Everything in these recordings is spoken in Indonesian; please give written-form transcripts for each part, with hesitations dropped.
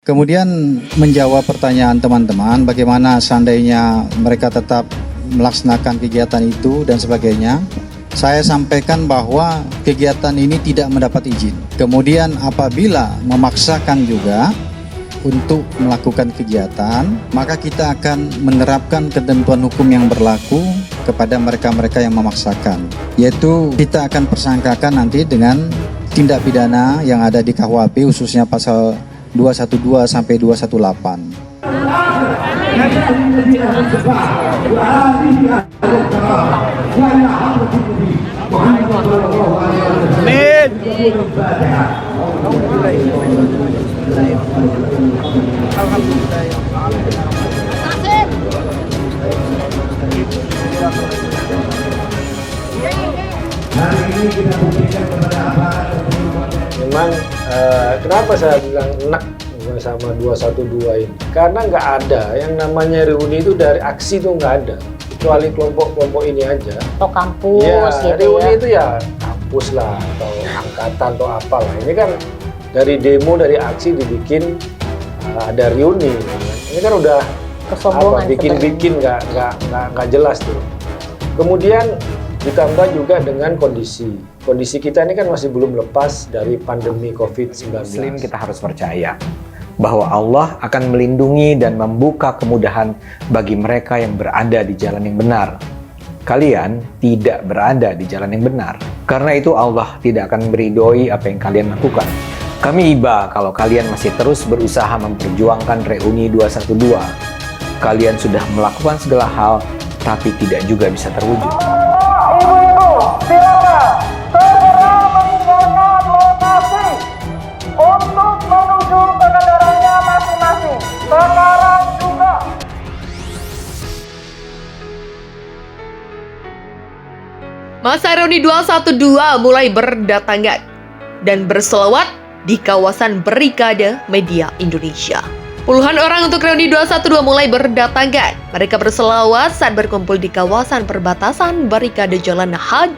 Kemudian menjawab pertanyaan teman-teman bagaimana seandainya mereka tetap melaksanakan kegiatan itu dan sebagainya. Saya sampaikan bahwa kegiatan ini tidak mendapat izin. Kemudian apabila memaksakan juga untuk melakukan kegiatan, maka kita akan menerapkan ketentuan hukum yang berlaku kepada mereka-mereka yang memaksakan. Yaitu kita akan persangkakan nanti dengan tindak pidana yang ada di KUHP khususnya pasal 212 sampai 218. Memang kenapa saya bilang enak sama 212 ini? Karena nggak ada yang namanya reuni itu dari aksi itu nggak ada, kecuali kelompok-kelompok ini aja. Atau kampus ya, gitu reuni ya? itu ya kampus lah, atau angkatan atau apalah. Ini kan dari demo, dari aksi dibikin ada reuni. Ini kan udah Kesombongan bikin nggak jelas tuh. Kemudian ditambah juga dengan kondisi kita ini kan masih belum lepas dari pandemi COVID-19. Muslim kita harus percaya bahwa Allah akan melindungi dan membuka kemudahan bagi mereka yang berada di jalan yang benar. Kalian tidak berada di jalan yang benar. Karena itu Allah tidak akan meridhoi apa yang kalian lakukan. Kami iba kalau kalian masih terus berusaha memperjuangkan reuni 212. Kalian sudah melakukan segala hal, tapi tidak juga bisa terwujud. Ibu-ibu, silakan segera meninggalkan lokasi untuk menuju ke kendaraannya masing-masing. Sekarang juga. Masa reuni 212 mulai berdatangan dan berselawat di kawasan Barikade Media Indonesia. Puluhan orang untuk reuni 212 mulai berdatangan. Mereka berselawat saat berkumpul di kawasan perbatasan Barikade Jalan Haj,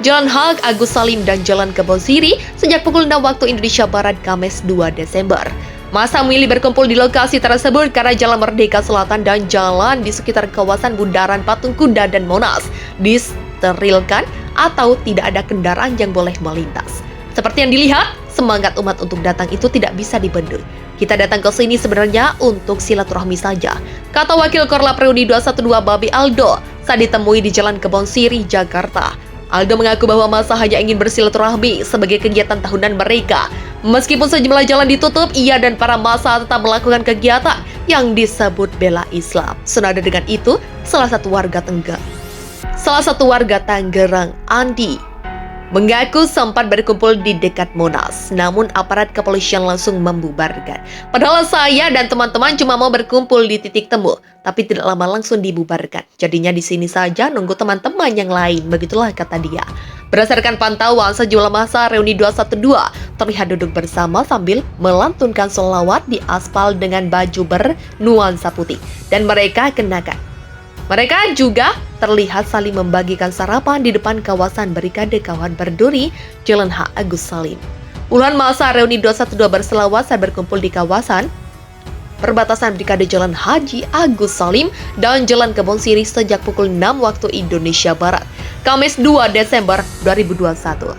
Jalan Haj Agus Salim dan Jalan Kebon Siri sejak pukul 6 waktu Indonesia Barat Kamis 2 Desember. Masa memilih berkumpul di lokasi tersebut karena Jalan Merdeka Selatan dan jalan di sekitar kawasan Bundaran Patung Kuda dan Monas disterilkan atau tidak ada kendaraan yang boleh melintas. Seperti yang dilihat, semangat umat untuk datang itu tidak bisa dibendung. Kita datang ke sini sebenarnya untuk silaturahmi saja, kata Wakil Korlap Reuni 212 Babi Aldo saat ditemui di Jalan Kebon Siri, Jakarta. Aldo mengaku bahwa masa hanya ingin bersilaturahmi sebagai kegiatan tahunan mereka. Meskipun sejumlah jalan ditutup, ia dan para massa tetap melakukan kegiatan yang disebut bela Islam. Senada dengan itu, salah satu warga Tangerang, Andi, mengaku sempat berkumpul di dekat Monas, namun aparat kepolisian langsung membubarkan. Padahal saya dan teman-teman cuma mau berkumpul di titik temu, tapi tidak lama langsung dibubarkan. Jadinya di sini saja nunggu teman-teman yang lain, begitulah kata dia. Berdasarkan pantauan, sejumlah massa reuni 212 terlihat duduk bersama sambil melantunkan sholawat di aspal dengan baju bernuansa putih, dan mereka juga terlihat saling membagikan sarapan di depan kawasan Barikade Kawan Berduri, Jalan H. Agus Salim. Puluhan massa reuni 212 berselawat saat berkumpul di kawasan perbatasan Barikade Jalan Haji Agus Salim dan Jalan Kebon Siri sejak pukul 6 waktu Indonesia Barat, Kamis 2 Desember 2021.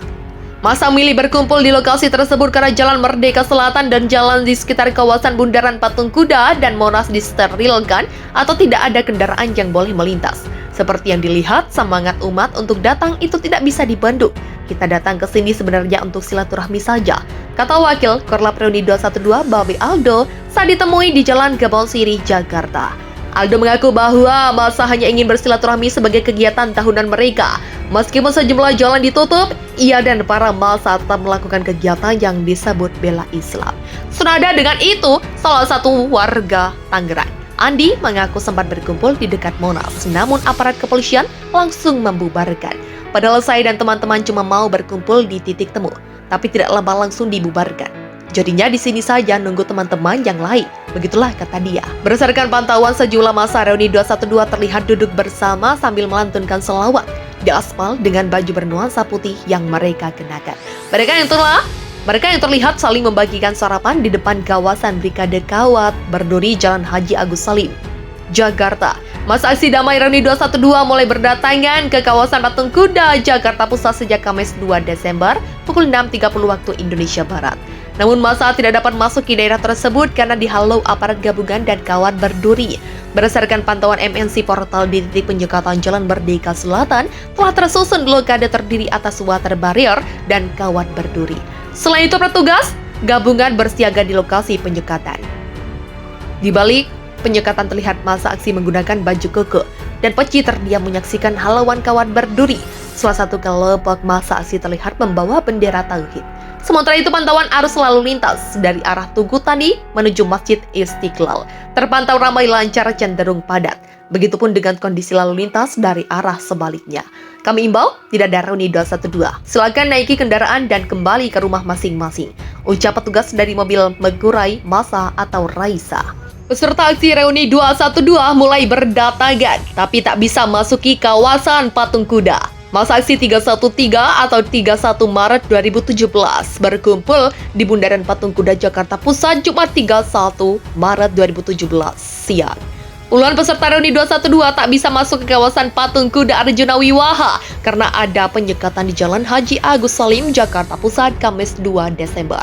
Massa milih berkumpul di lokasi tersebut karena Jalan Merdeka Selatan dan jalan di sekitar kawasan Bundaran Patung Kuda dan Monas disterilkan atau tidak ada kendaraan yang boleh melintas. Seperti yang dilihat, semangat umat untuk datang itu tidak bisa dibendung. Kita datang ke sini sebenarnya untuk silaturahmi saja, kata Wakil Korlap Reuni 212 Babi Aldo saat ditemui di Jalan Kebon Siri, Jakarta. Aldo mengaku bahwa massa hanya ingin bersilaturahmi sebagai kegiatan tahunan mereka. Meskipun sejumlah jalan ditutup, ia dan para massa tetap melakukan kegiatan yang disebut bela Islam. Senada dengan itu, salah satu warga Tangerang, Andi, mengaku sempat berkumpul di dekat Monas, namun aparat kepolisian langsung membubarkan. Padahal saya dan teman-teman cuma mau berkumpul di titik temu, tapi tidak lama langsung dibubarkan. Jadinya di sini saja nunggu teman-teman yang lain. Begitulah kata dia. Berdasarkan pantauan, sejumlah massa reuni 212 terlihat duduk bersama sambil melantunkan selawat di aspal dengan baju bernuansa putih yang mereka kenakan. Mereka yang telah Mereka yang terlihat saling membagikan sarapan di depan kawasan Brigade Kawat Berduri Jalan Haji Agus Salim, Jakarta. Masa aksi damai Reuni 212 mulai berdatangan ke kawasan Patung Kuda, Jakarta Pusat sejak Kamis 2 Desember pukul 6.30 waktu Indonesia Barat. Namun masa tidak dapat masuk ke daerah tersebut karena dihalau aparat gabungan dan Kawat Berduri. Berdasarkan pantauan MNC Portal di titik penyekatan Jalan Merdeka Selatan, telah tersusun blokade terdiri atas water barrier dan Kawat Berduri. Selain itu, petugas gabungan bersiaga di lokasi penyekatan. Di balik penyekatan terlihat masa aksi menggunakan baju koko dan peci terdiam menyaksikan halauan Kawat Berduri. Salah satu kelompok masa aksi terlihat membawa bendera tauhid. Sementara itu, pantauan arus lalu lintas dari arah Tugu Tani menuju Masjid Istiqlal terpantau ramai lancar cenderung padat. Begitupun dengan kondisi lalu lintas dari arah sebaliknya. Kami imbau, tidak ada Reuni 212. Silakan naiki kendaraan dan kembali ke rumah masing-masing. Ucap petugas dari mobil Megurai Masa atau Raisa. Peserta aksi Reuni 212 mulai berdatangan, tapi tak bisa masuki kawasan Patung Kuda. Masa aksi 313 atau 31 Maret 2017 berkumpul di Bundaran Patung Kuda Jakarta Pusat Jumat 31 Maret 2017 siang. Puluhan peserta Reuni 212 tak bisa masuk ke kawasan Patung Kuda Arjuna Wiwaha karena ada penyekatan di Jalan Haji Agus Salim, Jakarta Pusat, Kamis 2 Desember.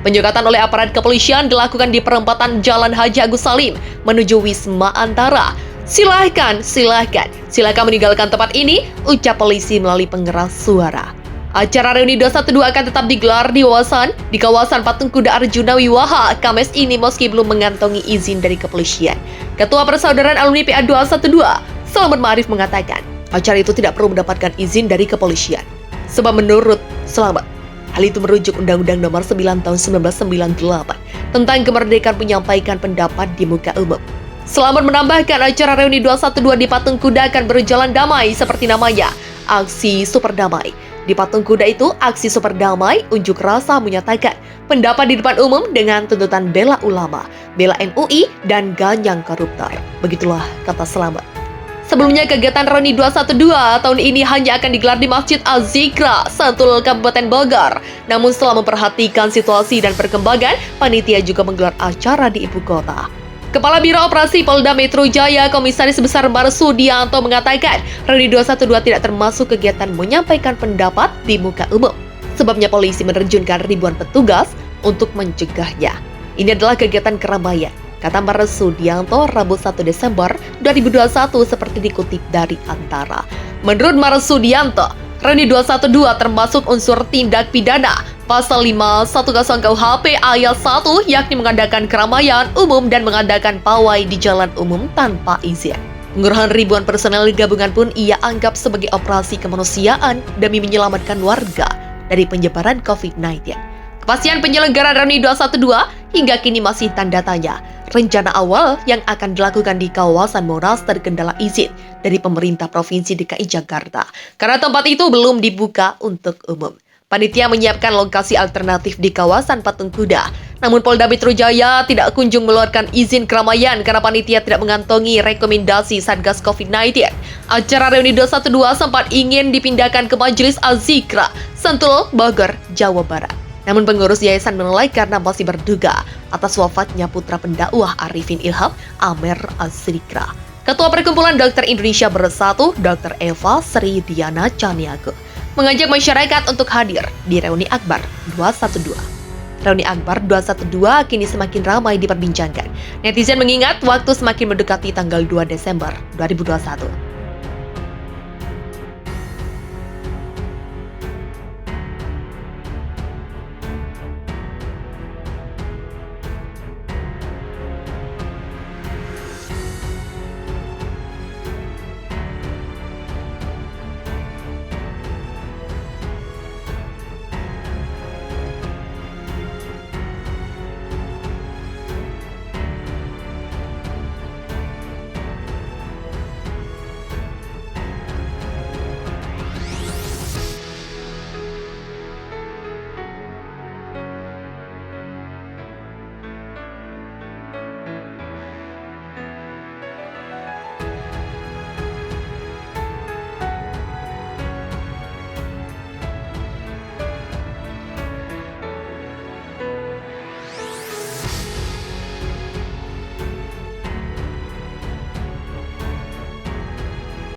Penyekatan oleh aparat kepolisian dilakukan di perempatan Jalan Haji Agus Salim menuju Wisma Antara. Silakan meninggalkan tempat ini, ucap polisi melalui pengeras suara. Acara Reuni 212 akan tetap digelar di kawasan Patung Kuda Arjuna Wiwaha Kamis ini meski belum mengantongi izin dari kepolisian. Ketua Persaudaraan Alumni PA 212, Selamat Ma'arif mengatakan, acara itu tidak perlu mendapatkan izin dari kepolisian. Sebab menurut Selamat, hal itu merujuk Undang-Undang Nomor 9 Tahun 1998 tentang kemerdekaan menyampaikan pendapat di muka umum. Selamat menambahkan acara Reuni 212 di Patung Kuda akan berjalan damai seperti namanya, Aksi Super Damai. Di Patung Kuda itu, aksi super damai unjuk rasa menyatakan pendapat di depan umum dengan tuntutan bela ulama, bela MUI, dan ganyang koruptor. Begitulah kata Selamat. Sebelumnya, kegiatan Reuni 212 tahun ini hanya akan digelar di Masjid Az-Zikra, Sentul, Kabupaten Bogor. Namun setelah memperhatikan situasi dan perkembangan, panitia juga menggelar acara di ibu kota. Kepala Biro Operasi Polda Metro Jaya, Komisaris Besar Marsudianto mengatakan, Reuni 212 tidak termasuk kegiatan menyampaikan pendapat di muka umum. Sebabnya polisi menerjunkan ribuan petugas untuk mencegahnya. Ini adalah kegiatan keramaian, kata Marsudianto Rabu 1 Desember 2021 seperti dikutip dari Antara. Menurut Marsudianto, Reuni 212 termasuk unsur tindak pidana Pasal 510 KUHP ayat 1 yakni mengadakan keramaian umum dan mengadakan pawai di jalan umum tanpa izin. Pengerahan ribuan personel gabungan pun ia anggap sebagai operasi kemanusiaan demi menyelamatkan warga dari penyebaran COVID-19. Kepastian penyelenggaraan Reuni 212 hingga kini masih tanda tanya. Rencana awal yang akan dilakukan di kawasan Monas terkendala izin dari pemerintah Provinsi DKI Jakarta karena tempat itu belum dibuka untuk umum. Panitia menyiapkan lokasi alternatif di kawasan Patung Kuda. Namun Polda Metro Jaya tidak kunjung mengeluarkan izin keramaian karena panitia tidak mengantongi rekomendasi Satgas COVID-19. Acara Reuni 212 sempat ingin dipindahkan ke Majelis Az-Zikra, Sentul, Bogor, Jawa Barat. Namun pengurus yayasan menolak karena masih berduga atas wafatnya putra pendakwah Arifin Ilham, Amer Az-Zikra. Ketua Perkumpulan Dokter Indonesia Bersatu, Dr. Eva Sri Diana Caniago, mengajak masyarakat untuk hadir di Reuni Akbar 212. Reuni Akbar 212 kini semakin ramai diperbincangkan. Netizen mengingat waktu semakin mendekati tanggal 2 Desember 2021.